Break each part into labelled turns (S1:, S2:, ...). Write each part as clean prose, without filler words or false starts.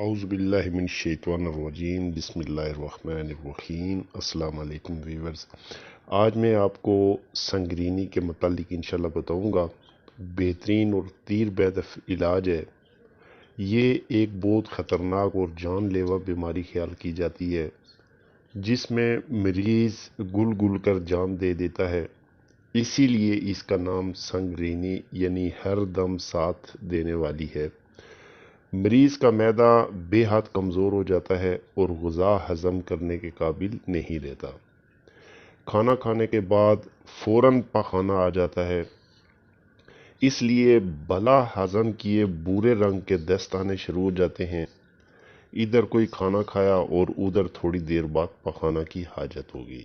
S1: اعوذ باللہ من الشیطان الرجیم بسم اللہ الرحمن الرحیم۔ السلام علیکم ویورز، آج میں آپ کو سنگرینی کے متعلق انشاءاللہ بتاؤں گا۔ بہترین اور تیر بیدف علاج ہے۔ یہ ایک بہت خطرناک اور جان لیوا بیماری خیال کی جاتی ہے جس میں مریض گل گل کر جان دے دیتا ہے، اسی لیے اس کا نام سنگرینی یعنی ہر دم ساتھ دینے والی ہے۔ مریض کا معدہ بے حد کمزور ہو جاتا ہے اور غذا ہضم کرنے کے قابل نہیں رہتا۔ کھانا کھانے کے بعد فوراً پخانہ آ جاتا ہے، اس لیے بلا ہضم کیے بورے رنگ کے دست آنے شروع ہو جاتے ہیں۔ ادھر کوئی کھانا کھایا اور ادھر تھوڑی دیر بعد پخانہ کی حاجت ہو گئی۔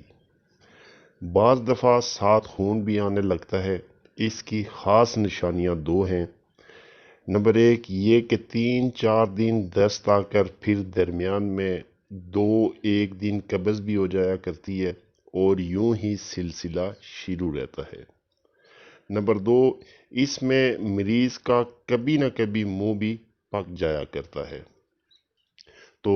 S1: بعض دفعہ ساتھ خون بھی آنے لگتا ہے۔ اس کی خاص نشانیاں دو ہیں۔ نمبر ایک یہ کہ 3-4 دن دست آ کر پھر درمیان میں 2-1 دن قبض بھی ہو جایا کرتی ہے اور یوں ہی سلسلہ شروع رہتا ہے۔ نمبر دو، اس میں مریض کا کبھی نہ کبھی منہ بھی پک جایا کرتا ہے۔ تو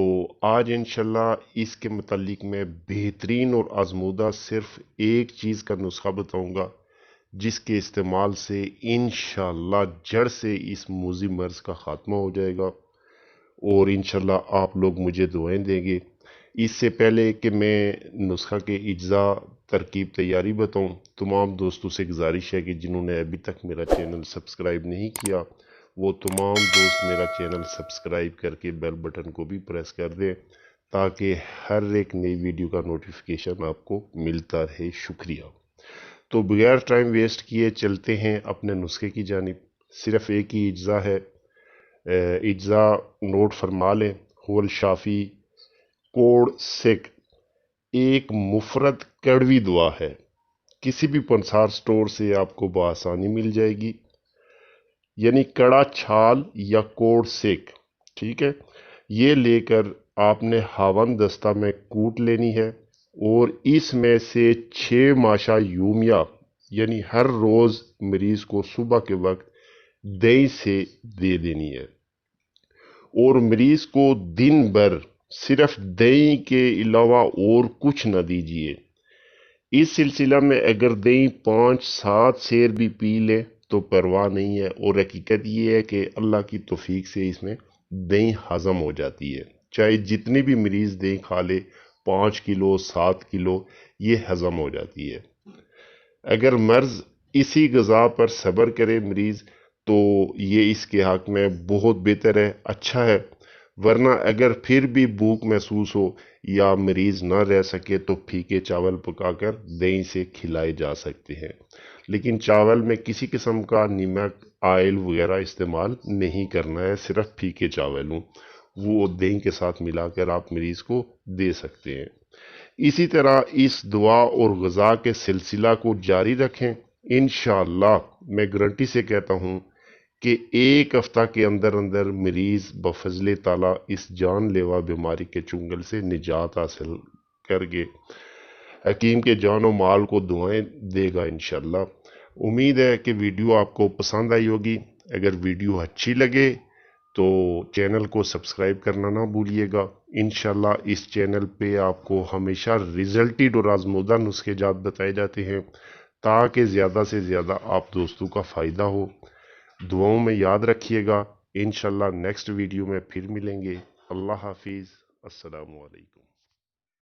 S1: آج انشاءاللہ اس کے متعلق میں بہترین اور آزمودہ صرف ایک چیز کا نسخہ بتاؤں گا جس کے استعمال سے انشاءاللہ جڑ سے اس موذی مرض کا خاتمہ ہو جائے گا، اور انشاءاللہ آپ لوگ مجھے دعائیں دیں گے۔ اس سے پہلے کہ میں نسخہ کے اجزاء ترکیب تیاری بتاؤں، تمام دوستوں سے گزارش ہے کہ جنہوں نے ابھی تک میرا چینل سبسکرائب نہیں کیا وہ تمام دوست میرا چینل سبسکرائب کر کے بیل بٹن کو بھی پریس کر دیں تاکہ ہر ایک نئی ویڈیو کا نوٹیفیکیشن آپ کو ملتا رہے۔ شکریہ۔ تو بغیر ٹائم ویسٹ کیے چلتے ہیں اپنے نسخے کی جانب۔ صرف ایک ہی اجزاء ہے، اجزاء نوٹ فرما لیں۔ ہول شافی کوڑ سک ایک مفرد کڑوی دعا ہے، کسی بھی پنسار سٹور سے آپ کو بآسانی مل جائے گی، یعنی کڑا چھال یا کوڑ سک، ٹھیک ہے۔ یہ لے کر آپ نے ہاون دستہ میں کوٹ لینی ہے اور اس میں سے 6 ماشا یومیہ یعنی ہر روز مریض کو صبح کے وقت دہی سے دے دینی ہے، اور مریض کو دن بھر صرف دہی کے علاوہ اور کچھ نہ دیجیے۔ اس سلسلہ میں اگر دہی 5-7 سیر بھی پی لے تو پرواہ نہیں ہے، اور حقیقت یہ ہے کہ اللہ کی توفیق سے اس میں دہی ہضم ہو جاتی ہے۔ چاہے جتنی بھی مریض دہی کھا لے، 5 کلو 7 کلو، یہ ہضم ہو جاتی ہے۔ اگر مرض اسی غذا پر صبر کرے مریض تو یہ اس کے حق میں بہت بہتر ہے، اچھا ہے۔ ورنہ اگر پھر بھی بھوک محسوس ہو یا مریض نہ رہ سکے تو پھیکے چاول پکا کر دہی سے کھلائے جا سکتے ہیں، لیکن چاول میں کسی قسم کا نمک آئل وغیرہ استعمال نہیں کرنا ہے، صرف پھیکے چاول ہوں وہ دہی کے ساتھ ملا کر آپ مریض کو دے سکتے ہیں۔ اسی طرح اس دعا اور غذا کے سلسلہ کو جاری رکھیں، انشاءاللہ میں گارنٹی سے کہتا ہوں کہ 1 ہفتہ کے اندر اندر مریض بفضل تعالیٰ اس جان لیوا بیماری کے چنگل سے نجات حاصل کر کے حکیم کے جان و مال کو دعائیں دے گا انشاءاللہ۔ امید ہے کہ ویڈیو آپ کو پسند آئی ہوگی۔ اگر ویڈیو اچھی لگے تو چینل کو سبسکرائب کرنا نہ بھولیے گا۔ انشاءاللہ اس چینل پہ آپ کو ہمیشہ ریزلٹڈ اور آزمودہ نسخے جات بتائے جاتے ہیں تاکہ زیادہ سے زیادہ آپ دوستوں کا فائدہ ہو۔ دعاؤں میں یاد رکھیے گا۔ انشاءاللہ نیکسٹ ویڈیو میں پھر ملیں گے۔ اللہ حافظ، السلام علیکم۔